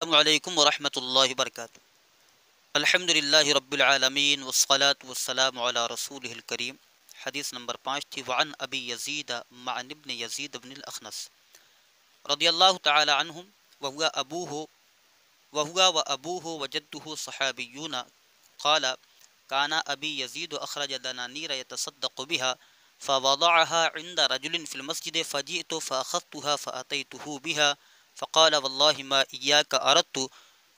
السلام علیکم ورحمۃ اللہ وبرکاتہ۔ الحمد للہ رب العالمین والصلاة والسلام علی رسولہ الکریم۔ حدیث نمبر 5 تھی، وعن ابی یزید معن ابن یزید بن الاخنس رضی اللہ تعالی عنہم وهو وابوه وجده صحابیون قال كان ابی یزید اخرج دنانیر يتصدق بها فوضعها عند رجل في المسجد فجئت فاخذتها فاتيته بها فقال والله ما اياك اردت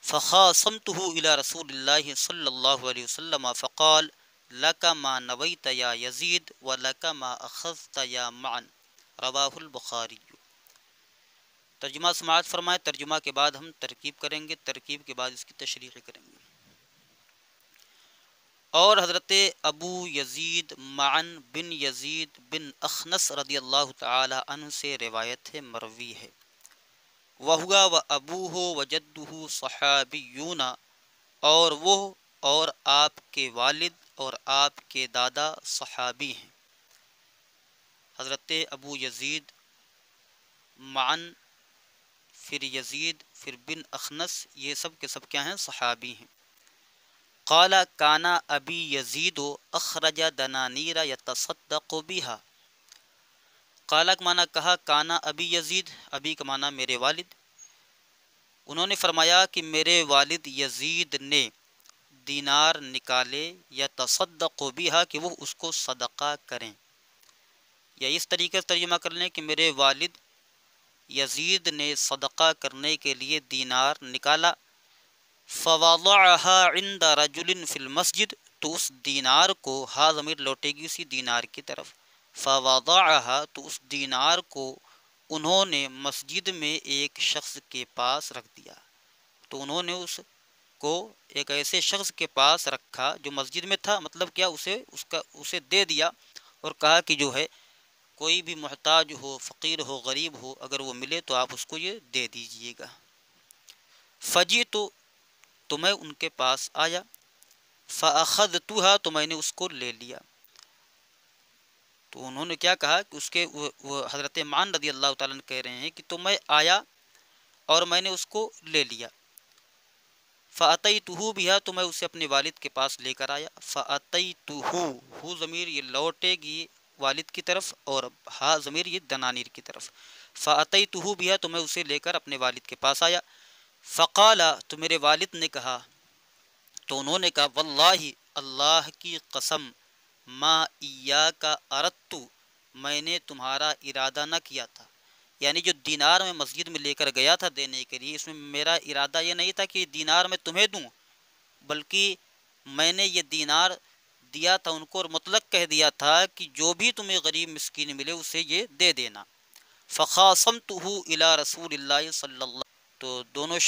فخاصمته الى رسول الله صلی اللہ علیہ وسلم فقال لك ما نويت يا يزيد ولك ما اخذت يا معن، رواہ البخاری۔ ترجمہ سماعت فرمائے۔ ترجمہ کے بعد ہم ترکیب کریں گے، ترکیب کے بعد اس کی تشریح کریں گے۔ اور حضرت ابو یزید معن بن یزید بن اخنس رضی اللہ تعالی عنہ سے روایت ہے، مروی ہے۔ وہوا و ابوہ وجدہ صحابیون، اور وہ اور آپ کے والد اور آپ کے دادا صحابی ہیں۔ حضرت ابو یزید معن، پھر یزید، پھر بن اخنس، یہ سب کے سب کیا ہیں؟ صحابی ہیں۔ قال کانا ابی یزید اخرج دنانیر یتصدق بها۔ قال کا معنی کہا، کانا ابی یزید، ابی کا معنی میرے والد، انہوں نے فرمایا کہ میرے والد یزید نے دینار نکالے، یا تصدق بها، کہ وہ اس کو صدقہ کریں، یا اس طریقے سے ترجمہ کر لیں کہ میرے والد یزید نے صدقہ کرنے کے لیے دینار نکالا، فوضعها عند رجل فی المسجد، تو اس دینار کو، ہا ضمیر لوٹے گی اسی دینار کی طرف، فوضعها، تو اس دینار کو انہوں نے مسجد میں ایک شخص کے پاس رکھ دیا۔ تو انہوں نے اس کو ایک ایسے شخص کے پاس رکھا جو مسجد میں تھا، مطلب کیا، اسے دے دیا، اور کہا کہ جو ہے کوئی بھی محتاج ہو، فقیر ہو، غریب ہو، اگر وہ ملے تو آپ اس کو یہ دے دیجئے گا۔ تو میں ان کے پاس آیا، فاخذتها، تو میں نے اس کو لے لیا۔ تو انہوں نے کیا کہا کہ اس کے وہ حضرت معن رضی اللہ تعالیٰ عنہ کہہ رہے ہیں کہ تو میں آیا اور میں نے اس کو لے لیا، فَأَتَيْتُهُ بِهَا، تو میں اسے اپنے والد کے پاس لے کر آیا۔ فَأَتَيْتُهُ، ہو ضمیر یہ لوٹے گی والد کی طرف، اور ہا ضمیر یہ دنانیر کی طرف۔ فَأَتَيْتُهُ بِهَا، تو میں اسے لے کر اپنے والد کے پاس آیا۔ فقال، تو میرے والد نے کہا، تو انہوں نے کہا، واللہ، اللہ کی قسم، ما ایاک اردت، میں نے تمہارا ارادہ نہ کیا تھا، یعنی جو دینار میں مسجد میں لے کر گیا تھا دینے کے لیے، اس میں میرا ارادہ یہ نہیں تھا کہ دینار میں تمہیں دوں، بلکہ میں نے یہ دینار دیا تھا ان کو، اور مطلق کہہ دیا تھا کہ جو بھی تمہیں غریب مسکین ملے اسے یہ دے دینا۔ فخاصمتہ الی رسول اللہ صلی اللہ، تو دونوں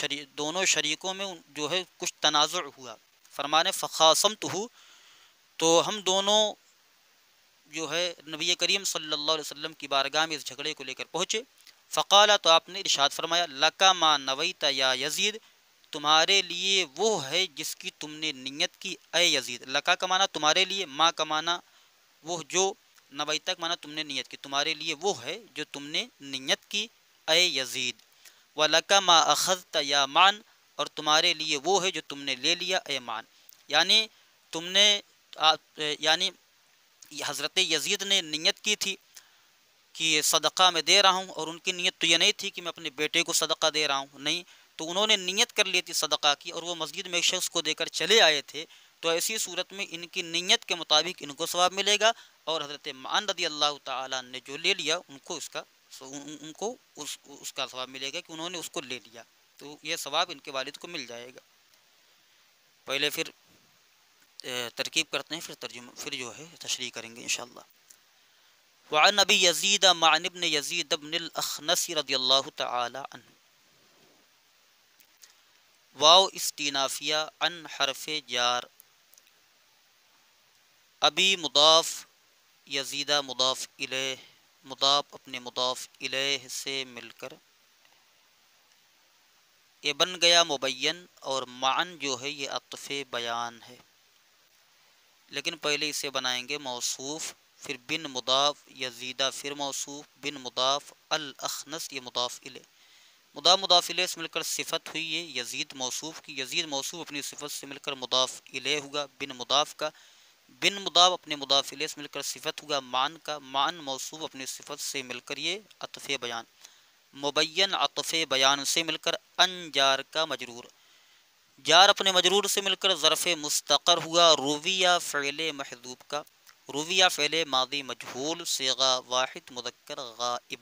شریکوں میں جو ہے کچھ تنازع ہوا، فرمانے فخاصمتہ، تو ہم دونوں جو ہے نبی کریم صلی اللہ علیہ وسلم کی بارگاہ میں اس جھگڑے کو لے کر پہنچے۔ فقال، تو آپ نے ارشاد فرمایا، لک ما نویت یا یزید، تمہارے لیے وہ ہے جس کی تم نے نیت کی اے یزید۔ لکا کا معنی تمہارے لیے، ما کا معنی وہ جو، نویتا کا معنی تم نے نیت کی، تمہارے لیے وہ ہے جو تم نے نیت کی اے یزید۔ وَلَكَ مَا أَخَذْتَ يَا مَعْن، اور تمہارے لیے وہ ہے جو تم نے لے لیا اے معن، یعنی تم نے یعنی حضرت یزید نے نیت کی تھی کہ یہ صدقہ میں دے رہا ہوں، اور ان کی نیت تو یہ نہیں تھی کہ میں اپنے بیٹے کو صدقہ دے رہا ہوں، نہیں، تو انہوں نے نیت کر لی تھی صدقہ کی، اور وہ مسجد میں ایک شخص کو دے کر چلے آئے تھے، تو ایسی صورت میں ان کی نیت کے مطابق ان کو ثواب ملے گا، اور حضرت معن رضی اللہ تعالیٰ نے جو لے لیا ان کو اس کا ثواب ملے گا کہ انہوں نے اس کو لے لیا، تو یہ ثواب ان کے والد کو مل جائے گا۔ پہلے پھر ترکیب کرتے ہیں، پھر جو ہے تشریح کریں گے انشاءاللہ۔ وعن ابی یزید معن ابن یزید بن الاخنس رضی اللہ تعالی عنہ، واو استینافیہ، عن حرف جار، ابی مضاف، یزیدہ مضاف الیہ، مضاف اپنے مضاف الیہ سے مل کر یہ بن گیا مبین، اور معن جو ہے یہ عطف بیان ہے، لیکن پہلے اسے بنائیں گے موصوف، پھر بن مضاف، یزیدہ پھر موصوف، بن مضاف، الاخنس یہ مضاف الیہ۔ مضاف الیہ سے مل کر صفت ہوئی ہے یزید موصوف کی، یزید موصوف اپنی صفت سے مل کر مضاف الیہ ہوگا بن مضاف کا، بن مضاف اپنے مضاف الیہ سے مل کر صفت ہوگا مان کا، مان موصوف اپنی صفت سے مل کر یہ عطف بیان، مبین عطف بیان سے مل کر ان جار کا مجرور، جار اپنے مجرور سے مل کر ظرف مستقر ہوا رویہ فعل محذوب کا، رویہ فعل ماضی مجہول صیغہ واحد مذکر غائب،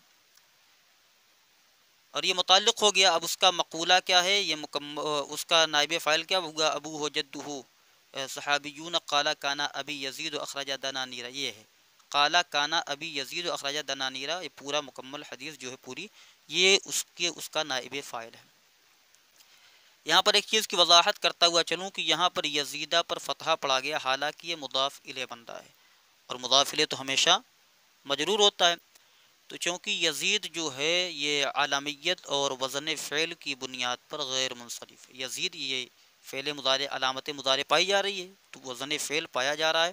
اور یہ متعلق ہو گیا۔ اب اس کا مقولہ کیا ہے، یہ اس کا نائب فاعل کیا ہوگا، ابو ہو جدہ صحابیون قال کانا ابی یزید اخرج دنانیرہ، یہ ہے قال کانا ابی یزید اخرج دنانیرہ، یہ پورا مکمل حدیث جو ہے پوری، یہ اس کا نائب فاعل ہے۔ یہاں پر ایک چیز کی وضاحت کرتا ہوا چلوں کہ یہاں پر یزیدہ پر فتحہ پڑا گیا، حالانکہ یہ مضاف الیہ بن رہا ہے، اور مضاف الیہ تو ہمیشہ مجرور ہوتا ہے، تو چونکہ یزید جو ہے یہ عالمیت اور وزن فعل کی بنیاد پر غیر منصرف ہے، یزید یہ فعل مضارع علامت مضارع پائی جا رہی ہے تو وزن فعل پایا جا رہا ہے،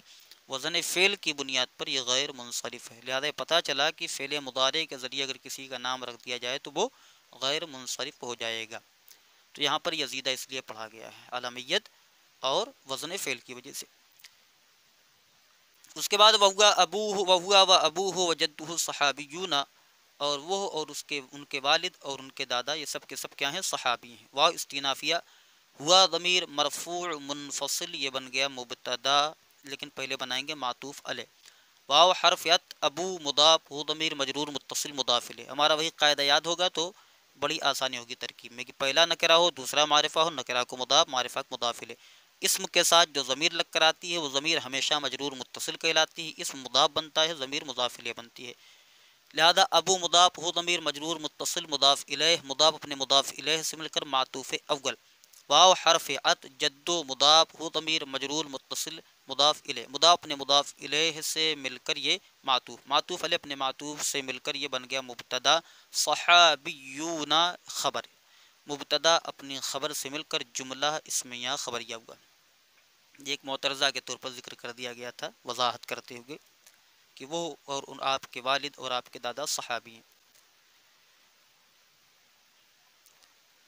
وزن فعل کی بنیاد پر یہ غیر منصرف ہے، لہذا پتہ چلا کہ فعل مضارع کے ذریعے اگر کسی کا نام رکھ دیا جائے تو وہ غیر منصرف ہو جائے گا، تو یہاں پر یزیدہ اس لیے پڑھا گیا ہے عالمیت اور وزن فعل کی وجہ سے۔ اس کے بعد وہوا ابوہ و جدہ صحابیون، اور وہ اور ان کے والد اور ان کے دادا یہ سب کے سب کیا ہیں، صحابی ہیں۔ واو استینافیہ، ہوا ضمیر مرفوع منفصل، یہ بن گیا مبتدا، لیکن پہلے بنائیں گے معطوف علیہ۔ واو حرف عطف، ابو مضاف، ہو ضمیر مجرور متصل مضاف الیہ، ہمارا وہی قاعدہ یاد ہوگا تو بڑی آسانی ہوگی ترکیب میں کہ پہلا نکرہ ہو، دوسرا معرفہ ہو، نکرہ کو مضاف، معرفہ کو مضاف الیہ، اسم کے ساتھ جو ضمیر لگ کر آتی ہے وہ ضمیر ہمیشہ مجرور متصل کہلاتی ہے، اسم مضاف بنتا ہے، ضمیر مضاف الیہ بنتی ہے، لہذا ابو مضاف ہو ضمیر مجرور متصل مضاف الیہ، مضاف اپنے مضاف الیہ سے مل کر معطوف اول، واو حرف عطف، جدو مضاف ہو ضمیر مجرور متصل مضاف الیہ، مضاف اپنے مضاف الیہ سے مل کر یہ معطوف، معطوف علیہ اپنے معطوف سے مل کر یہ بن گیا مبتدا، صحابیون خبر، مبتدا اپنی خبر سے مل کر جملہ اسمیہ خبریہ ہوا، یہ ایک معترضہ کے طور پر ذکر کر دیا گیا تھا وضاحت کرتے ہوئے کہ وہ اور آپ کے والد اور آپ کے دادا صحابی ہیں۔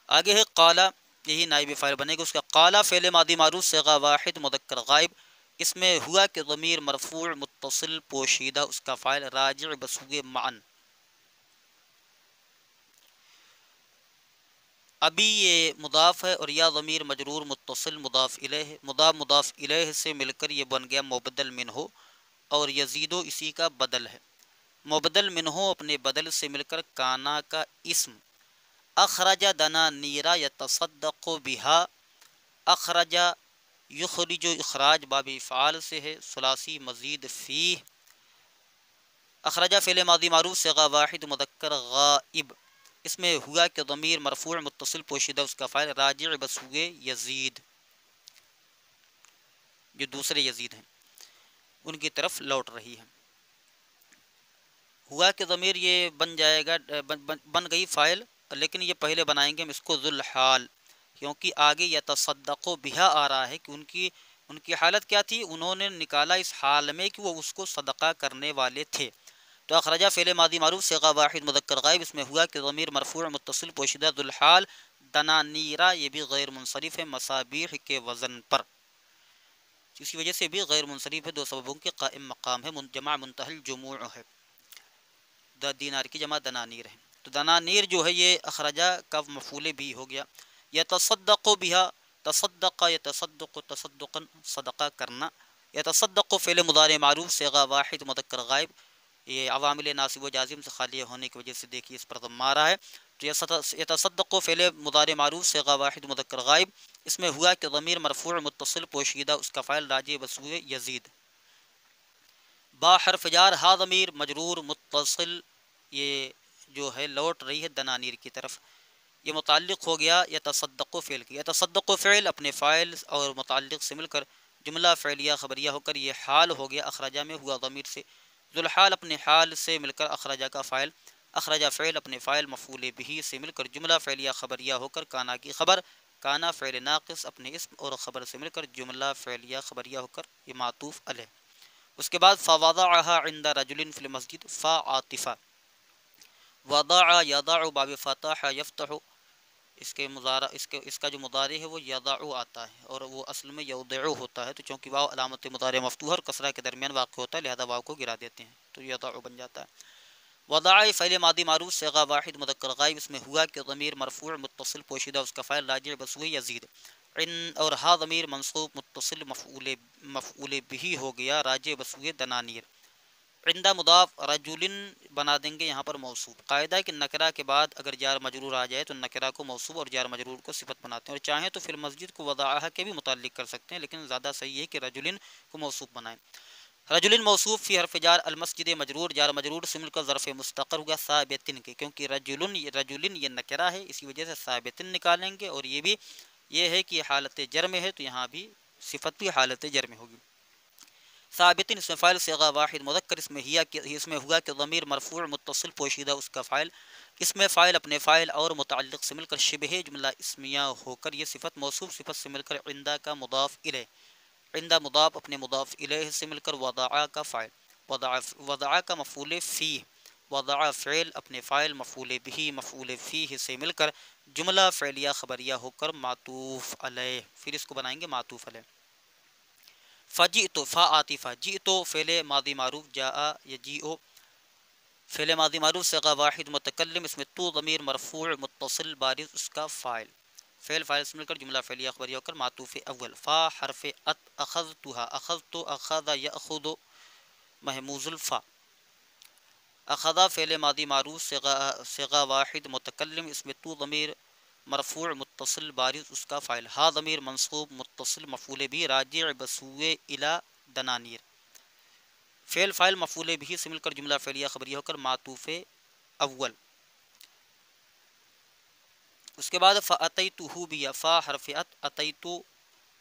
آگے ہے قالا، یہی نائب فاعل بنے گا اس کا، قالا فعل ماضی معروف صیغہ واحد مذکر غائب، اس میں ہوا کہ ضمیر مرفوع متصل پوشیدہ، اس کا فاعل راجع بسوئے معن، ابھی یہ مضاف ہے اور یا ضمیر مجرور متصل مضاف الیہ، مضاف الیہ سے مل کر یہ بن گیا مبدل منہ، اور یزیدو اسی کا بدل ہے، مبدل منہ اپنے بدل سے مل کر کانا کا اسم، اخرج دنا نیرا یتصدق بہا، اخرج یخرج اخراج باب افعال سے ہے، ثلاثی مزید فیہ، اخرجہ فعل ماضی معروف صیغہ واحد مذکر غائب، اس میں ہوا کہ ضمیر مرفوع متصل پوشیدہ، اس کا فاعل راجع بسوئے یزید، جو دوسرے یزید ہیں ان کی طرف لوٹ رہی ہے، ہوا کہ ضمیر یہ بن جائے گا، بن گئی فاعل، لیکن یہ پہلے بنائیں گے ہم اس کو ذوالحال، کیونکہ آگے یتصدق بہا آ رہا ہے کہ ان کی حالت کیا تھی، انہوں نے نکالا اس حال میں کہ وہ اس کو صدقہ کرنے والے تھے، تو اخرجہ فعل ماضی معروف صیغہ واحد مذکر غائب، اس میں ہوا کہ ضمیر مرفوع متصل پوشیدہ ذوالحال، دنانیرہ یہ بھی غیر منصرف ہے مصابیح کے وزن پر، اسی وجہ سے بھی غیر منصرف ہے، دو سببوں کے قائم مقام ہے، جمع منتہی الجموع ہے، دینار کی جمع دنانیر ہے، تو دنانیر جو ہے یہ اخرجہ کا مفعول بھی ہو گیا، یتصدق بہا، تصدق یتصدق تصدقا صدقہ کرنا، یتصدق فعل مضارع معروف صیغہ واحد مذکر غائب، یہ عوامل ناصب و جازم سے خالی ہونے کی وجہ سے دیکھیے اس پر ضم آ رہا ہے، تو یتصدق فعل مضارع معروف صیغہ واحد مذکر غائب، اس میں ہوا کہ ضمیر مرفوع متصل پوشیدہ، اس کا فاعل راجع بسوئے یزید، با حرف جار، ہا ضمیر مجرور متصل، یہ جو ہے لوٹ رہی ہے دنانیر کی طرف، یہ متعلق ہو گیا یتصدق فعل کی، یتصدق فعل اپنے فاعل اور متعلق سے مل کر جملہ فعلیہ خبریہ ہو کر یہ حال ہو گیا، اخرجہ میں ہوا ضمیر سے، ذوالحال اپنے حال سے مل کر اخرجہ کا فاعل، اخرجہ فعل اپنے فاعل مفعول بہ سے مل کر جملہ فعلیہ خبریہ ہو کر کانا کی خبر، کانا فعل ناقص اپنے اسم اور خبر سے مل کر جملہ فعلیہ خبریہ ہو کر یہ معطوف علیہ، اس کے بعد فوضعها عند رجل فی المسجد، فا عاطفہ، وضع یضع باب فتح یفتح، اس کا جو مضارع ہے وہ یضع آتا ہے اور وہ اصل میں یودع ہوتا ہے، تو چونکہ واو علامت مضارع مفتوح اور کسرہ کے درمیان واقع ہوتا ہے لہذا واو کو گرا دیتے ہیں تو یضع بن جاتا ہے۔ وضع فعل ماضی معروف صیغہ واحد مذکر غائب، اس میں ہوا کہ ضمیر مرفوع متصل پوشیدہ اس کا فاعل راجع بسوئے یزید، اور ہا ضمیر منصوب متصل مفعول بھی ہو گیا راجع بسوئے دنانیر۔ عندہ مضاف رجل بنا دیں گے یہاں پر موصوف، قاعدہ ہے کہ نکرہ کے بعد اگر جار مجرور آ جائے تو نکرہ کو موصوف اور جار مجرور کو صفت بناتے ہیں، اور چاہیں تو فی المسجد کو وضعہ کے بھی متعلق کر سکتے ہیں، لیکن زیادہ صحیح ہے کہ رجل کو موصوف بنائیں۔ رجل موصوف فی حرف جار المسجد مجرور، جار مجرور سے مل کر ظرف مستقر ہوگا ثابتن کے، کیونکہ رجل یہ نکرہ ہے اسی وجہ سے ثابتن نکالیں گے، اور یہ بھی یہ ہے کہ حالت جر میں ہے تو یہاں بھی صفت بھی حالت جر میں ہوگی۔ ثابتن اس میں فاعل صیغہ واحد مذکر، اس میں ہوا کہ ضمیر مرفوع متصل پوشیدہ اس کا فاعل، اس میں فاعل اپنے فاعل اور متعلق سے مل کر شبہ جملہ اسمیہ ہو کر یہ صفت موصوف صفت سے مل کر عندہ کا مضاف الیہ، عندہ مضاف اپنے مضاف الیہ سے مل کر وضع کا فاعل، وضع کا مفعول فیہ، وضع فعل اپنے فاعل مفعول بھی مفعول فیہ سے مل کر جملہ فعلیہ خبریہ ہو کر معطوف علیہ، پھر اس کو بنائیں گے معطوف علیہ۔ فجئت فا عاطفہ، جئت فعل ماضی معروف، جاء یجیء فعل ماضی معروف صیغہ واحد متکلم، اس میں تو ضمیر مرفوع متصل بارز اس کا فاعل، فعل فاعل سے مل کر جملہ فعلیہ خبریہ ہو کر معطوف اول۔ فا حرف اخذتها، اخذت اخذ یاخذ محموز الفا، اخذ فعل ماضی معروف صیغہ واحد متکلم، اس میں تو ضمیر مرفوع متصل بارز اس کا فاعل، ہا ضمیر منصوب متصل مفعول بھی راجع بسوئے الی دنانیر، فعل فاعل مفعول بھی سے مل کر جملہ فعلیہ خبریہ ہو کر معطوف اول۔ اس کے بعد فاتیتہ بھی، فا حرف اتیتو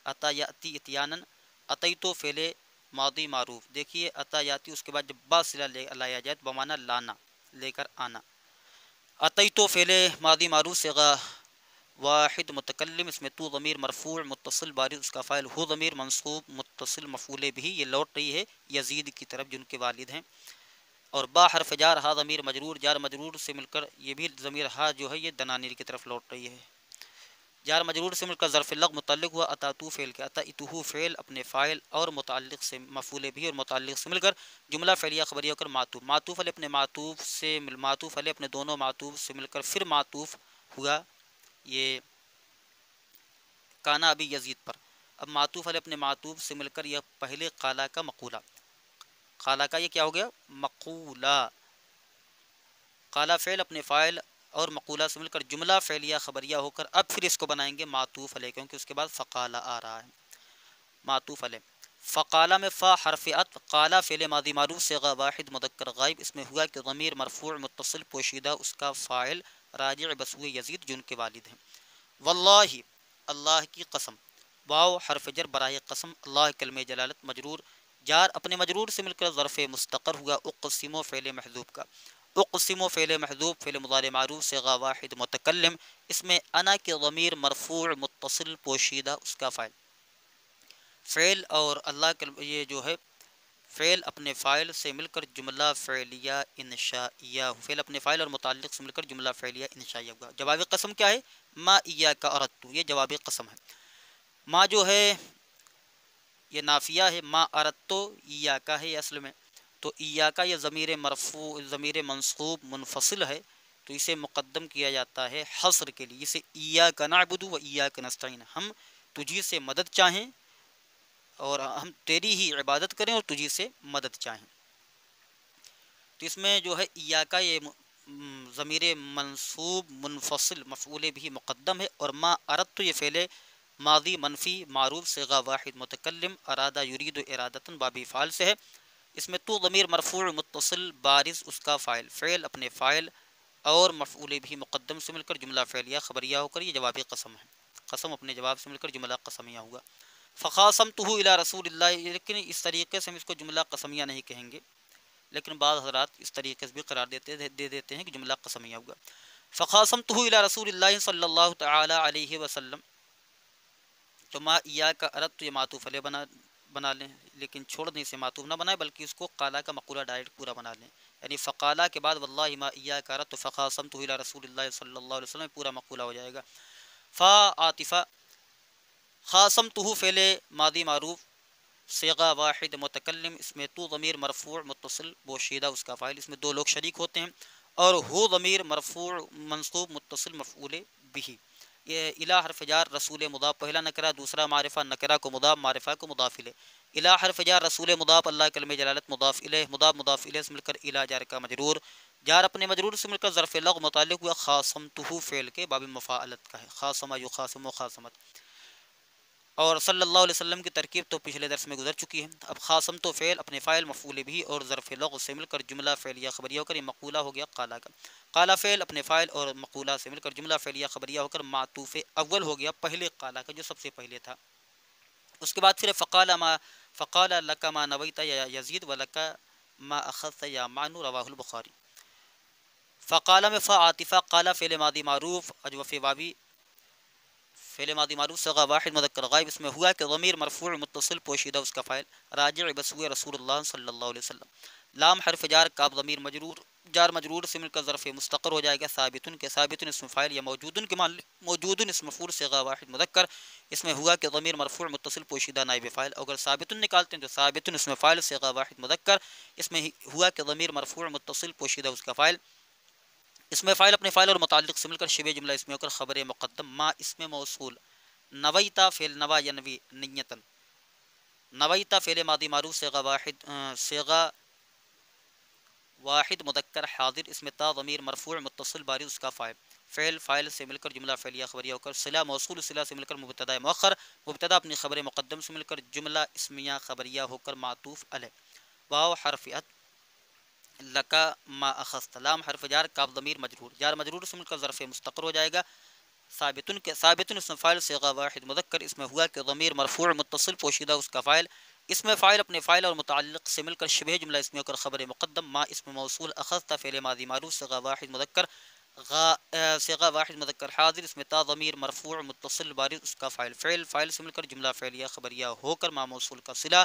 اتا یاتی اتیانا، اتیتو فعل ماضی معروف، دیکھیے اتا یاتی اس کے بعد جب با صلہ لایا جائے تو بمعنی لانا لے کر آنا، اتیتو فعل ماضی معروف صیغہ واحد متکلم، اس میں تو ضمیر مرفوع متصل بارز اس کا فاعل، ہو ضمیر منصوب متصل مفعول بھی، یہ لوٹ رہی ہے یزید کی طرف جن کے والد ہیں، اور با حرف جار ہا ضمیر مجرور، جار مجرور سے مل کر یہ بھی ضمیر ہا جو ہے یہ دنانیر کی طرف لوٹ رہی ہے، جار مجرور سے مل کر ظرف لغو متعلق ہوا اتاتو فعل کے، اتاتہ فعل اپنے فاعل اور متعلق سے مفعول بھی اور متعلق سے مل کر جملہ فعلیہ خبریہ ہو کر معطوف، معطوف علیہ اپنے معطوف علیہ اپنے دونوں معطوف سے مل کر پھر معطوف ہوا یہ کانا ابی یزید پر، اب معطوف علیہ اپنے معطوف سے مل کر یہ پہلے قالا کا مقولہ، قالا کا یہ کیا ہو گیا مقولہ، قالا فعل اپنے فاعل اور مقولہ سے مل کر جملہ فعلیہ خبریہ ہو کر اب پھر اس کو بنائیں گے معطوف علیہ، کیونکہ اس کے بعد فقالہ آ رہا ہے معطوف علیہ۔ فقالہ میں فا حرف عطف، قالا فعل ماضی معروف صیغہ واحد مذکر غائب، اس میں ہوا کہ ضمیر مرفوع متصل پوشیدہ اس کا فاعل راجع بسوئے یزید جن کے والد ہیں، واللہ اللہ کی قسم، واو حرف جر براہ قسم، اللہ کلمہ جلالت مجرور، جار اپنے مجرور سے مل کر ظرف مستقر ہوا، اقسم فعل محذوف کا، اقسم فعل محذوف فعل مضارع معروف صیغہ واحد متکلم، اس میں انا کے ضمیر مرفوع متصل پوشیدہ اس کا فاعل، فعل اور اللہ یہ جو ہے فعل اپنے فاعل سے مل کر جملہ فعلیہ انشائیہ، فعل اپنے فاعل اور متعلق سے مل کر جملہ فعلیہ انشائیہ ہوا۔ جواب قسم کیا ہے؟ ما ایاک اردت، یہ جواب قسم ہے، ما جو ہے یہ نافیہ ہے، ما اردت ایاک ہے اصل میں، تو ایاک یہ ضمیر مرفوع ضمیر منصوب منفصل ہے تو اسے مقدم کیا جاتا ہے حصر کے لیے، اسے ایاک نعبد و ایاک نستعین، ہم تجھی سے مدد چاہیں اور ہم تیری ہی عبادت کریں اور تجھی سے مدد چاہیں، تو اس میں جو ہے ایاک یہ ضمیر منصوب منفصل مفعول بھی مقدم ہے، اور ما اردت یہ فعل ماضی منفی معروف صیغہ واحد متکلم ارادہ یرید ارادتاً بابی فعال سے ہے، اس میں تو ضمیر مرفوع متصل بارز اس کا فاعل، فعل اپنے فاعل اور مفعول بھی مقدم سے مل کر جملہ فعلیہ خبریہ ہو کر یہ جواب قسم ہے، قسم اپنے جواب سے مل کر جملہ قسمیہ ہوگا۔ فخاصمتہ الی رسول اللہ، لیکن اس طریقے سے ہم اس کو جملہ قسمیہ نہیں کہیں گے، لیکن بعض حضرات اس طریقے سے بھی قرار دے دیتے ہیں کہ جملہ قسمیہ ہوگا۔ فخاصمتہ الی رسول اللہ صلی اللہ تعالی علیہ وسلم، تو ما ایاک اردت یہ معطوف علیہ بنا لیں، لیکن چھوڑ دیں اسے معطوف نہ بنائیں بلکہ اس کو قالا کا مقولہ ڈائریکٹ پورا بنا لیں، یعنی فقالہ کے بعد واللہ ما ایاک اردت فخاصمتہ الی رسول اللہ صلی اللہ علیہ وسلم پورا مقولہ ہو جائے گا. فا عاطفہ خاصمتہ فعل ماضی معروف صیغہ واحد متکلم، اس میں تو ضمیر مرفوع متصل بوشیدہ اس کا فاعل، اس میں دو لوگ شریک ہوتے ہیں، اور ہو ضمیر مرفوع منصوب متصل مفعول بھی. یہ الہ حرف جار رسول مضاف پہلا نکرہ، دوسرا معرفہ نکرہ کو مضاف معرفہ کو مضاف الیہ. الہ حرف جار رسول مضاف اللہ کلمہ جلالت مضاف الیہ مضاف مضاف الیہ سے مل کر الہ جار کا مجرور، جار اپنے مجرور سے مل کر ظرف لغو متعلق ہوا خاصمتہ فعل کے باب مفاعلت کا ہے، خاصمہ یخاصم مخاصمت. اور صلی اللہ علیہ وسلم کی ترکیب تو پچھلے درس میں گزر چکی ہے. اب خاصم تو فعل اپنے فاعل مفعول بھی اور ظرف لغو سے مل کر جملہ فعلیہ خبریہ ہو کر یہ مقولہ ہو گیا قالا کا. قالا فعل اپنے فاعل اور مقولہ سے مل کر جملہ فعلیہ خبریہ ہو کر معطوف اول ہو گیا پہلے قالا کا جو سب سے پہلے تھا. اس کے بعد پھر فقال لک ما نویت یا یزید ولک ما اخذت یا معن رواہ البخاری. فقال میں فا عاطفہ، قالا فعل ماضی معروف اجوف واوی فعل ماضی معروف صیغہ واحد مذکر غائب، اس میں ہوا کہ ضمیر مرفوع متصل پوشیدہ اس کا فاعل راجع بسوء رسول اللہ صلی اللہ علیہ وسلم. لام حرف جار کاف ضمیر مجرور جار مجرور سے مل کر ظرف مستقر ہو جائے گا ثابتن کے ثابتن اسم فاعل یا موجودن کے مان موجودن اسم مفعول صیغہ واحد مذکر، اس میں ہوا کہ ضمیر مرفوع متصل پوشیدہ نائب فاعل. اگر ثابتن نکالتے ہیں تو ثابتن اسم فاعل صیغہ واحد مذکر، اس میں ہوا کہ ضمیر مرفوع متصل پوشیدہ اس کا فاعل. اس میں فاعل اپنے فاعل اور متعلق سے مل کر شبہ جملہ اس میں ہو کر خبر مقدم ما اسم موصول. نویتا فعل نوا ینوی نیتن، نویتا فعل ماضی معروف صیغہ واحد مذکر حاضر، اس میں تا ضمیر مرفوع متصل بارز اس کا فاعل فاعل سے مل کر جملہ فعلیہ خبریہ ہو کر صلہ موصول صلہ سے مل کر مبتدا مؤخر مبتدا اپنی خبر مقدم سے مل کر جملہ اسمیہ خبریہ ہو کر معطوف علیہ. واو حرف عطف لکا ما اخذت، لام حرف جار کاف ضمیر مجرور جار مجرور سے مل کر ظرف مستقر ہو جائے گا ثابتن کے ثابتن اسم فاعل صیغہ واحد مذکر، اس میں ہوا کہ ضمیر مرفوع متصل پوشیدہ اس کا فاعل. اس میں فاعل اپنے فاعل اور متعلق سے مل کر شبہ جملہ اس میں ہو کر خبر مقدم ما اسم موصول اخذت فعل ماضی معروف صیغہ واحد مذکر صیغہ واحد مذکر حاضر، اس میں تا ضمیر مرفوع متصل بارز اس کا فاعل فاعل سے مل کر جملہ فعلیہ خبریہ ہو کر ما موصول کا صلہ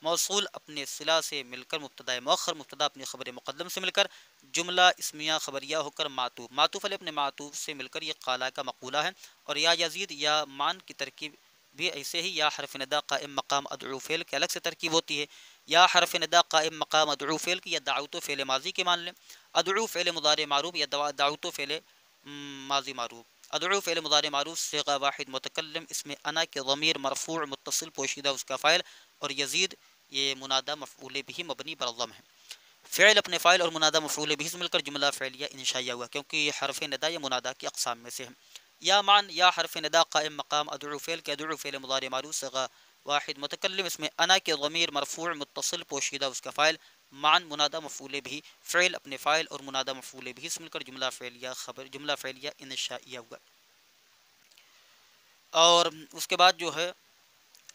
موصول اپنے صلہ سے مل کر مبتدا مؤخر مبتدا اپنی خبر مقدم سے مل کر جملہ اسمیہ خبریہ ہو کر معطوف علیہ اپنے معطوف سے مل کر یہ قالا کا مقولہ ہے. اور یا یزید یا مان کی ترکیب بھی ایسے ہی یا حرف ندا قائم مقام ادعو فعل کی الگ سے ترکیب ہوتی ہے. یا حرف ندا قائم مقام ادعو فعل کی یا دعوت فعل ماضی کے مان لیں، ادعو فعل مضارع معروف یا دعوت فعل ماضی معروف. ادعو فعل مضارع معروف صیغہ واحد متکلم، اس میں انا کے ضمیر مرفوع متصل پوشیدہ اس کا فاعل، اور یزید یہ منادہ مفعول بھی مبنی بر الضم ہے. فعل اپنے فاعل اور منادہ مفعول بھی سے مل کر جملہ فعلیہ انشائیہ ہوا کیونکہ یہ حرف ندا یا منادہ کی اقسام میں سے ہے. یا مان یا حرف ندا قائم مقام ادعو فعل کے ادعو فعل مضارع معروف صیغہ واحد متکلم، اس میں انا کے ضمیر مرفوع متصل پوشیدہ اس کا فاعل، مان منادہ مفعول بھی فعل اپنے فاعل اور منادہ مفعول بھی سے مل کر جملہ فعلیہ انشائیہ ہوا. اور اس کے بعد جو ہے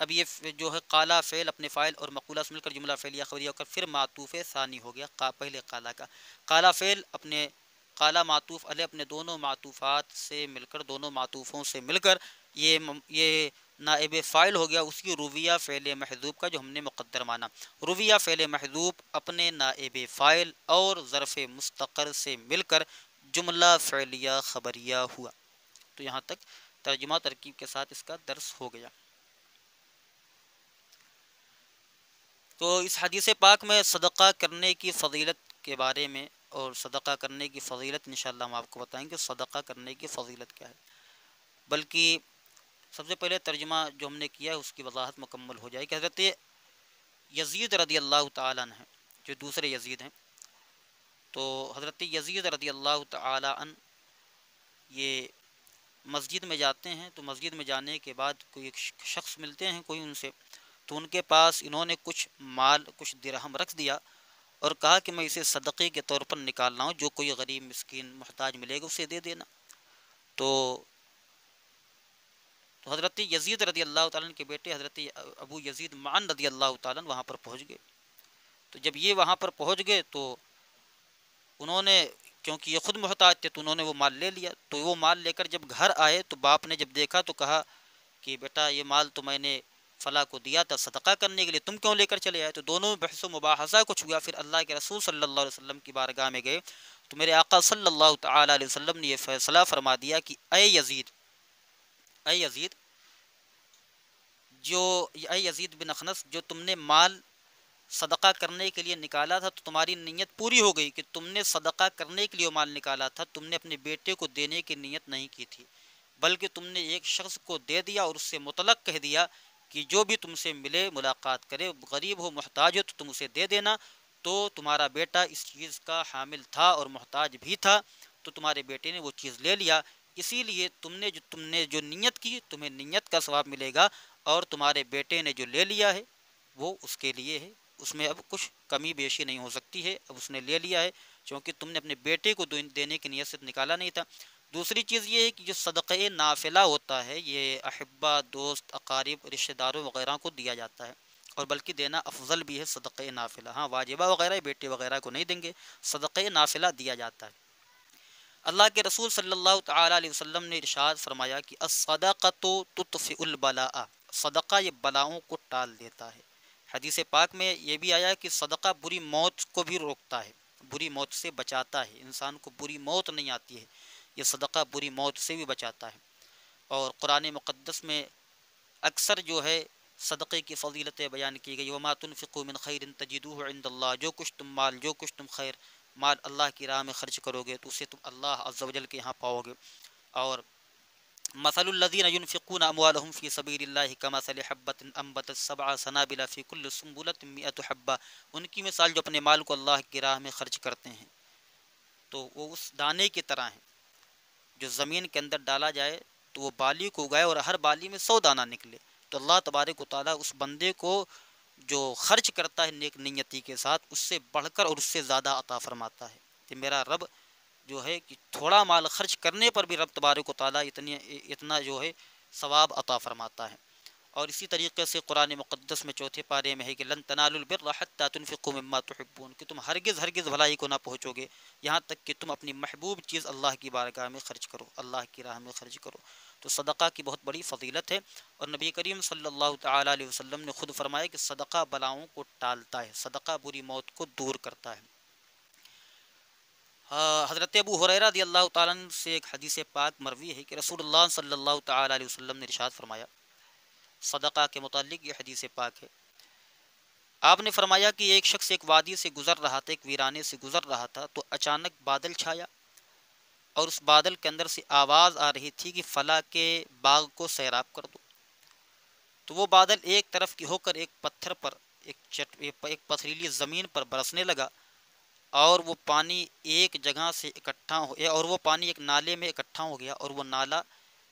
اب یہ جو ہے قالا فعل اپنے فاعل اور مقولہ سے مل کر جملہ فعلیہ خبریہ ہو کر پھر معطوف ثانی ہو گیا پہلے قالا کا. قالا فعل اپنے قالا معطوف علیہ اپنے دونوں معطوفات سے مل کر دونوں معطوفوں سے مل کر یہ نائب فاعل ہو گیا اس کی رویہ فعل محذوب کا جو ہم نے مقدر مانا. رویہ فعل محذوب اپنے نائب فاعل اور ظرف مستقر سے مل کر جملہ فعلیہ خبریہ ہوا. تو یہاں تک ترجمہ ترکیب کے ساتھ اس کا درس ہو گیا. تو اس حدیث پاک میں صدقہ کرنے کی فضیلت کے بارے میں اور صدقہ کرنے کی فضیلت انشاءاللہ ہم آپ کو بتائیں گے صدقہ کرنے کی فضیلت کیا ہے. بلکہ سب سے پہلے ترجمہ جو ہم نے کیا ہے اس کی وضاحت مکمل ہو جائے کہ حضرت یزید رضی اللہ تعالیٰ عنہ ہیں جو دوسرے یزید ہیں، تو حضرت یزید رضی اللہ تعالیٰ عنہ یہ مسجد میں جاتے ہیں. تو مسجد میں جانے کے بعد کوئی ایک شخص ملتے ہیں کوئی ان سے، تو ان کے پاس انہوں نے کچھ مال کچھ درہم رکھ دیا اور کہا کہ میں اسے صدقے کے طور پر نکالنا ہوں، جو کوئی غریب مسکین محتاج ملے گا اسے دے دینا. تو حضرت یزید رضی اللہ تعالیٰ کے بیٹے حضرت ابو یزید معن رضی اللہ تعالیٰ وہاں پر پہنچ گئے. تو جب یہ وہاں پر پہنچ گئے تو انہوں نے کیونکہ یہ خود محتاج تھے تو انہوں نے وہ مال لے لیا. تو وہ مال لے کر جب گھر آئے تو باپ نے جب دیکھا تو کہا کہ بیٹا یہ مال تو میں نے فلاں کو دیا تھا صدقہ کرنے کے لیے، تم کیوں لے کر چلے آئے؟ تو دونوں میں بحث و مباحثہ کچھ ہوا، پھر اللہ کے رسول صلی اللہ علیہ وسلم کی بارگاہ میں گئے تو میرے آقا صلی اللہ تعالی علیہ وسلم نے یہ فیصلہ فرما دیا کہ اے یزید اے یزید بن اخنس، جو تم نے مال صدقہ کرنے کے لیے نکالا تھا تو تمہاری نیت پوری ہو گئی کہ تم نے صدقہ کرنے کے لیے مال نکالا تھا، تم نے اپنے بیٹے کو دینے کی نیت نہیں کی تھی، بلکہ تم نے ایک شخص کو دے دیا اور اس سے مطلق کہہ دیا کہ جو بھی تم سے ملے ملاقات کرے، غریب ہو محتاج ہو تو تم اسے دے دینا۔ تو تمہارا بیٹا اس چیز کا حامل تھا اور محتاج بھی تھا، تو تمہارے بیٹے نے وہ چیز لے لیا، اسی لیے تم نے جو نیت کی تمہیں نیت کا ثواب ملے گا، اور تمہارے بیٹے نے جو لے لیا ہے وہ اس کے لیے ہے، اس میں اب کچھ کمی بیشی نہیں ہو سکتی ہے، اب اس نے لے لیا ہے کیونکہ تم نے اپنے بیٹے کو دینے کی نیت سے نکالا نہیں تھا۔ دوسری چیز یہ ہے کہ جو صدقہ نافلہ ہوتا ہے یہ احبہ، دوست، اقارب، رشتہ داروں وغیرہ کو دیا جاتا ہے، اور بلکہ دینا افضل بھی ہے صدقہ نافلہ۔ ہاں واجبہ وغیرہ بیٹے وغیرہ کو نہیں دیں گے، صدقہ نافلہ دیا جاتا ہے۔ اللہ کے رسول صلی اللہ تعالی علیہ وسلم نے ارشاد فرمایا کہ الصدقۃ تطفئ البلاء، صدقہ یہ بلاؤں کو ٹال دیتا ہے۔ حدیث پاک میں یہ بھی آیا کہ صدقہ بری موت کو بھی روکتا ہے، بری موت سے بچاتا ہے، انسان کو بری موت نہیں آتی ہے، یہ صدقہ بری موت سے بھی بچاتا ہے۔ اور قرآن مقدس میں اکثر جو ہے صدقے کی فضیلتیں بیان کی گئی، وما تنفقوا من خیر تجدوہ عند اللہ، جو کچھ تم خیر مال اللہ کی راہ میں خرچ کرو گے تو اسے تم اللہ عز و جل کے یہاں پاؤ گے۔ اور مثل الذین ينفقون اموالهم فی سبیل اللہ کمثل حبۃ انبتت سبع سنابل فی کل سنبلۃ مئۃ حبہ، ان کی مثال جو اپنے مال کو اللہ کی راہ میں خرچ کرتے ہیں تو وہ اس دانے کی طرح ہیں جو زمین کے اندر ڈالا جائے تو وہ بالی کو اگائے اور ہر بالی میں 100 دانہ نکلے۔ تو اللہ تبارک و تعالیٰ اس بندے کو جو خرچ کرتا ہے نیک نیتی کے ساتھ اس سے بڑھ کر اور اس سے زیادہ عطا فرماتا ہے، کہ میرا رب جو ہے کہ تھوڑا مال خرچ کرنے پر بھی رب تبارک و تعالیٰ اتنا جو ہے ثواب عطا فرماتا ہے۔ اور اسی طریقے سے قرآن مقدس میں چوتھے پارے میں ہے کہ لن تنالوا البر حتی تنفقوا مما تحبون، کہ تم ہرگز بھلائی کو نہ پہنچو گے یہاں تک کہ تم اپنی محبوب چیز اللہ کی بارگاہ میں خرچ کرو، اللہ کی راہ میں خرچ کرو۔ تو صدقہ کی بہت بڑی فضیلت ہے، اور نبی کریم صلی اللہ تعالی علیہ وسلم نے خود فرمایا کہ صدقہ بلاؤں کو ٹالتا ہے، صدقہ بری موت کو دور کرتا ہے۔ حضرت ابو ہریرہ رضی اللہ تعالیٰ عنہ سے ایک حدیث پاک مروی ہے کہ رسول اللہ صلی اللہ تعالی علیہ وسلم نے ارشاد فرمایا، صدقہ کے متعلق یہ حدیث پاک ہے، آپ نے فرمایا کہ ایک شخص ایک وادی سے گزر رہا تھا، ایک ویرانے سے گزر رہا تھا، تو اچانک بادل چھایا اور اس بادل کے اندر سے آواز آ رہی تھی کہ فلاں کے باغ کو سیراب کر دو۔ تو وہ بادل ایک طرف کی ہو کر ایک پتھر پر، ایک پتھریلی زمین پر برسنے لگا، اور وہ پانی ایک جگہ سے اکٹھا ہو گیا، اور وہ پانی ایک نالے میں اکٹھا ہو گیا، اور وہ نالا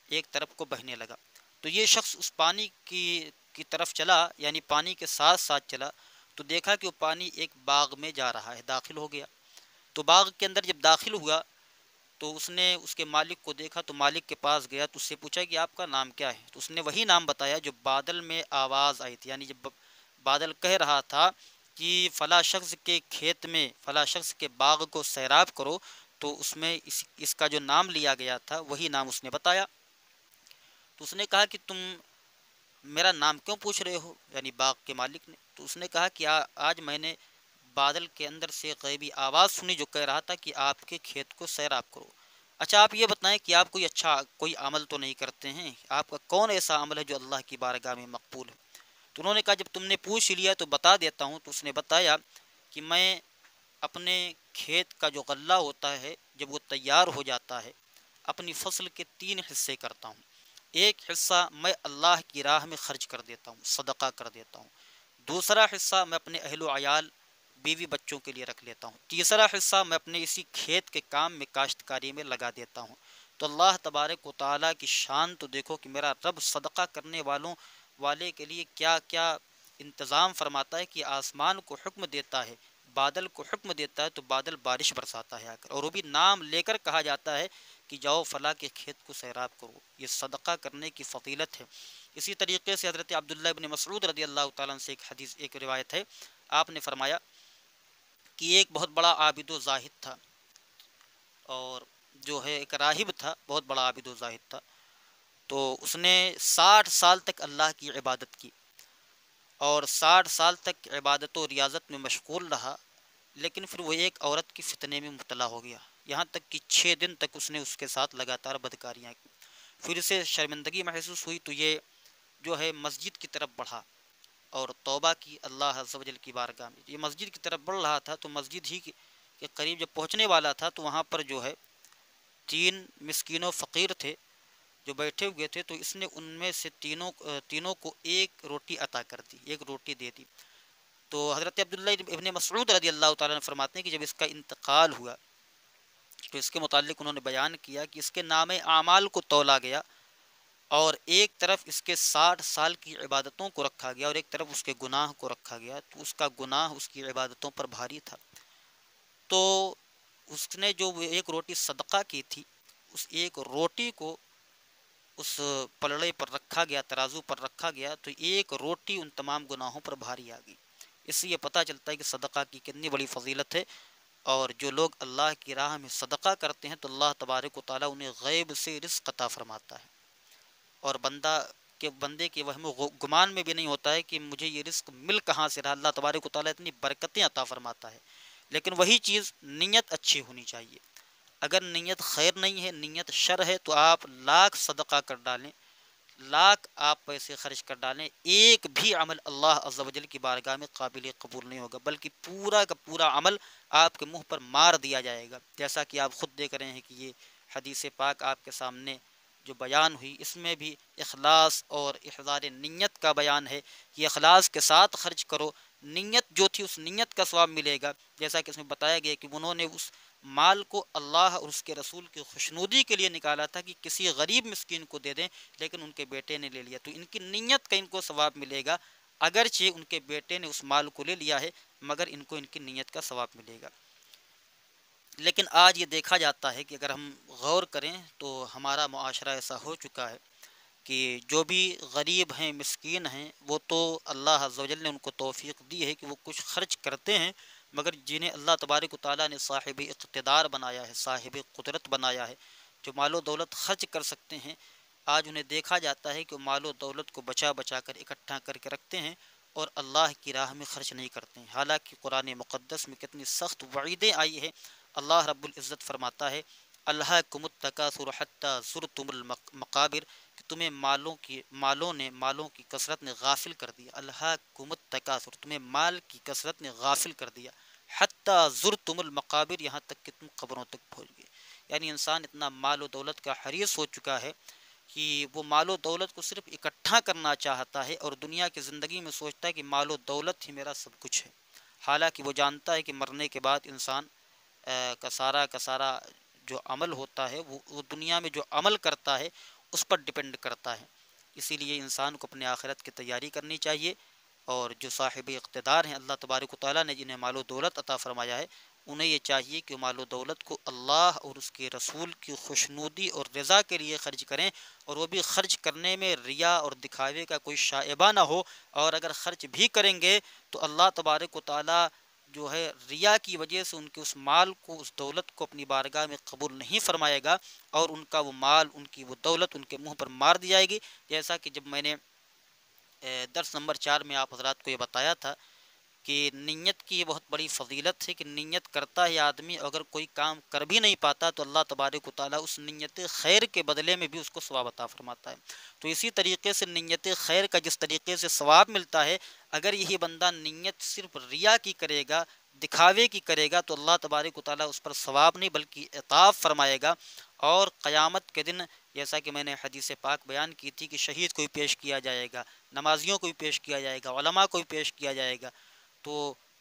ایک طرف کو بہنے لگا۔ تو یہ شخص اس پانی کی طرف چلا، یعنی پانی کے ساتھ ساتھ چلا، تو دیکھا کہ وہ پانی ایک باغ میں جا رہا ہے، داخل ہو گیا۔ تو باغ کے اندر جب داخل ہوا تو اس نے اس کے مالک کو دیکھا، تو مالک کے پاس گیا تو اس سے پوچھا کہ آپ کا نام کیا ہے؟ تو اس نے وہی نام بتایا جو بادل میں آواز آئی تھی، یعنی جب بادل کہہ رہا تھا کہ فلاں شخص کے کھیت میں، فلاں شخص کے باغ کو سیراب کرو، تو اس میں اس کا جو نام لیا گیا تھا وہی نام اس نے بتایا۔ تو اس نے کہا کہ تم میرا نام کیوں پوچھ رہے ہو، یعنی باغ کے مالک نے؟ تو اس نے کہا کہ آج میں نے بادل کے اندر سے غیبی آواز سنی جو کہہ رہا تھا کہ آپ کے کھیت کو سیراب کرو۔ اچھا آپ یہ بتائیں کہ آپ کوئی عمل تو نہیں کرتے ہیں، آپ کا کون ایسا عمل ہے جو اللہ کی بارگاہ میں مقبول ہے؟ تو انہوں نے کہا جب تم نے پوچھ لیا تو بتا دیتا ہوں۔ تو اس نے بتایا کہ میں اپنے کھیت کا جو غلہ ہوتا ہے جب وہ تیار ہو جاتا ہے، اپنی فصل کے 3 حصے کرتا ہوں، ایک حصہ میں اللہ کی راہ میں خرچ کر دیتا ہوں، صدقہ کر دیتا ہوں، دوسرا حصہ میں اپنے اہل و عیال بیوی بچوں کے لیے رکھ لیتا ہوں، تیسرا حصہ میں اپنے اسی کھیت کے کام میں کاشتکاری میں لگا دیتا ہوں۔ تو اللہ تبارک و تعالیٰ کی شان تو دیکھو کہ میرا رب صدقہ کرنے والے کے لیے کیا کیا انتظام فرماتا ہے، کہ آسمان کو حکم دیتا ہے، بادل کو حکم دیتا ہے تو بادل بارش برساتا ہے آ کر، اور وہ بھی نام لے کر کہا جاتا ہے کہ جاؤ فلاں کے کھیت کو سیراب کرو۔ یہ صدقہ کرنے کی فضیلت ہے۔ اسی طریقے سے حضرت عبداللہ ابن مسعود رضی اللہ تعالیٰ عنہ سے ایک روایت ہے، آپ نے فرمایا کہ ایک بہت بڑا عابد و زاہد تھا، اور جو ہے ایک راہب تھا، بہت بڑا عابد و زاہد تھا، تو اس نے 60 سال تک اللہ کی عبادت کی، اور 60 سال تک عبادت و ریاضت میں مشغول رہا، لیکن پھر وہ ایک عورت کی فتنے میں مبتلا ہو گیا، یہاں تک کہ 6 دن تک اس نے اس کے ساتھ لگاتار بدکاریاں کی۔ پھر اسے شرمندگی محسوس ہوئی تو یہ جو ہے مسجد کی طرف بڑھا اور توبہ کی اللہ عز و جل کی بارگاہ میں۔ یہ مسجد کی طرف بڑھ رہا تھا تو مسجد ہی کے قریب جب پہنچنے والا تھا تو وہاں پر جو ہے 3 مسکین و فقیر تھے جو بیٹھے ہوئے تھے، تو اس نے ان میں سے تینوں کو ایک روٹی عطا کر دی، ایک روٹی دے دی۔ تو حضرت عبداللہ ابن مسعود رضی اللہ تعالیٰ عنہ فرماتے ہیں کہ جب اس کا انتقال ہوا تو اس کے متعلق انہوں نے بیان کیا کہ اس کے نام اعمال کو تولا گیا اور ایک طرف اس کے 60 سال کی عبادتوں کو رکھا گیا اور ایک طرف اس کے گناہ کو رکھا گیا، تو اس کا گناہ اس کی عبادتوں پر بھاری تھا۔ تو اس نے جو ایک روٹی صدقہ کی تھی، اس ایک روٹی کو اس پلڑے پر رکھا گیا، ترازو پر رکھا گیا، تو ایک روٹی ان تمام گناہوں پر بھاری آ گئی۔ اس سے یہ پتہ چلتا ہے کہ صدقہ کی کتنی بڑی فضیلت ہے، اور جو لوگ اللہ کی راہ میں صدقہ کرتے ہیں تو اللہ تبارک و تعالیٰ انہیں غیب سے رزق عطا فرماتا ہے، اور بندے کے وہم و گمان میں بھی نہیں ہوتا ہے کہ مجھے یہ رزق مل کہاں سے رہا۔ اللہ تبارک و تعالیٰ اتنی برکتیں عطا فرماتا ہے، لیکن وہی چیز نیت اچھی ہونی چاہیے۔ اگر نیت خیر نہیں ہے، نیت شر ہے، تو آپ لاکھ صدقہ کر ڈالیں، لاکھ آپ پیسے خرچ کر ڈالیں، ایک بھی عمل اللہ عز و جل کی بارگاہ میں قابل قبول نہیں ہوگا، بلکہ پورا کا پورا عمل آپ کے منہ پر مار دیا جائے گا۔ جیسا کہ آپ خود دیکھ رہے ہیں کہ یہ حدیث پاک آپ کے سامنے جو بیان ہوئی، اس میں بھی اخلاص اور احضار نیت کا بیان ہے کہ اخلاص کے ساتھ خرچ کرو، نیت جو تھی اس نیت کا ثواب ملے گا۔ جیسا کہ اس میں بتایا گیا کہ انہوں نے اس مال کو اللہ اور اس کے رسول کی خوشنودی کے لیے نکالا تھا کہ کسی غریب مسکین کو دے دیں، لیکن ان کے بیٹے نے لے لیا، تو ان کی نیت کا ان کو ثواب ملے گا، اگرچہ ان کے بیٹے نے اس مال کو لے لیا ہے، مگر ان کو ان کی نیت کا ثواب ملے گا۔ لیکن آج یہ دیکھا جاتا ہے کہ اگر ہم غور کریں تو ہمارا معاشرہ ایسا ہو چکا ہے کہ جو بھی غریب ہیں، مسکین ہیں، وہ تو اللہ عز و جل نے ان کو توفیق دی ہے کہ وہ کچھ خرچ کرتے ہیں، مگر جنہیں اللہ تبارک و تعالیٰ نے صاحب اقتدار بنایا ہے، صاحب قدرت بنایا ہے، جو مال و دولت خرچ کر سکتے ہیں، آج انہیں دیکھا جاتا ہے کہ وہ مال و دولت کو بچا بچا کر اکٹھا کر کے رکھتے ہیں اور اللہ کی راہ میں خرچ نہیں کرتے ہیں، حالانکہ قرآن مقدس میں کتنی سخت وعیدیں آئی ہیں۔ اللہ رب العزت فرماتا ہے الہاکم التکاثر حتی زرتم المقابر، کہ تمہیں مالوں کی کثرت نے غافل کر دیا، الہاکم التکاثر، تمہیں مال کی کثرت نے غافل کر دیا، حتی زرتم المقابر، یہاں تک کہ تم قبروں تک پہنچ گئے۔ یعنی انسان اتنا مال و دولت کا حریص ہو چکا ہے کہ وہ مال و دولت کو صرف اکٹھا کرنا چاہتا ہے اور دنیا کی زندگی میں سوچتا ہے کہ مال و دولت ہی میرا سب کچھ ہے، حالانکہ وہ جانتا ہے کہ مرنے کے بعد انسان کا سارا جو عمل ہوتا ہے وہ دنیا میں جو عمل کرتا ہے اس پر ڈپینڈ کرتا ہے۔ اسی لیے انسان کو اپنے آخرت کی تیاری کرنی چاہیے، اور جو صاحب اقتدار ہیں اللہ تبارک و تعالیٰ نے جنہیں مال و دولت عطا فرمایا ہے، انہیں یہ چاہیے کہ مال و دولت کو اللہ اور اس کے رسول کی خوشنودی اور رضا کے لیے خرچ کریں، اور وہ بھی خرچ کرنے میں ریا اور دکھاوے کا کوئی شائبہ نہ ہو، اور اگر خرچ بھی کریں گے تو اللہ تبارک و تعالیٰ جو ہے ریا کی وجہ سے ان کے اس مال کو، اس دولت کو اپنی بارگاہ میں قبول نہیں فرمائے گا، اور ان کا وہ مال، ان کی وہ دولت ان کے منہ پر مار دی جائے گی۔ جیسا کہ جب میں نے درس نمبر 4 میں آپ حضرات کو یہ بتایا تھا کہ نیت کی یہ بہت بڑی فضیلت ہے کہ نیت کرتا ہے آدمی، اگر کوئی کام کر بھی نہیں پاتا تو اللہ تبارک و تعالیٰ اس نیت خیر کے بدلے میں بھی اس کو ثواب عطا فرماتا ہے۔ تو اسی طریقے سے نیت خیر کا جس طریقے سے ثواب ملتا ہے، اگر یہی بندہ نیت صرف ریا کی کرے گا، دکھاوے کی کرے گا، تو اللہ تبارک و تعالیٰ اس پر ثواب نہیں بلکہ عطاب فرمائے گا، اور قیامت کے دن جیسا کہ میں نے حدیث پاک بیان کی تھی کہ شہید کو بھی پیش کیا جائے گا، نمازیوں کو بھی پیش کیا جائے گا، علماء کو بھی پیش کیا جائے گا، تو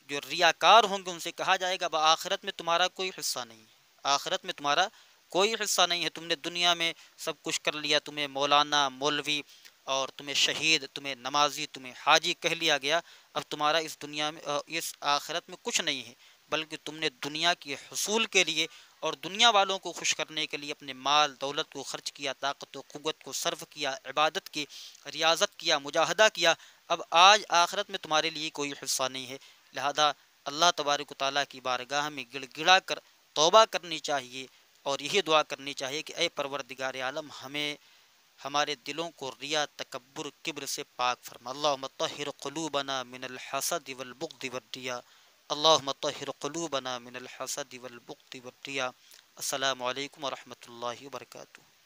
جو ریاکار ہوں گے ان سے کہا جائے گا آخرت میں تمہارا کوئی حصہ نہیں ہے، آخرت میں تمہارا کوئی حصہ نہیں ہے، تم نے دنیا میں سب کچھ کر لیا، تمہیں مولانا، مولوی، اور تمہیں شہید، تمہیں نمازی، تمہیں حاجی کہہ لیا گیا، اب تمہارا اس دنیا میں اس آخرت میں کچھ نہیں ہے، بلکہ تم نے دنیا کے حصول کے لیے اور دنیا والوں کو خوش کرنے کے لیے اپنے مال دولت کو خرچ کیا، طاقت و قوت کو صرف کیا، عبادت کی، ریاضت کیا، مجاہدہ کیا، اب آج آخرت میں تمہارے لیے کوئی حصہ نہیں ہے، لہذا اللہ تبارک و تعالیٰ کی بارگاہ میں گڑ گڑا کر توبہ کرنی چاہیے، اور یہی دعا کرنی چاہیے کہ اے پروردگار عالم، ہمارے دلوں کو ریا، تکبر، کبر سے پاک فرما۔ اللہم طہر قلوبنا من الحسد والبغض والریا، اللہم طہر قلوبنا من الحسد والبغض والریا۔ السلام علیکم ورحمۃ اللہ وبرکاتہ۔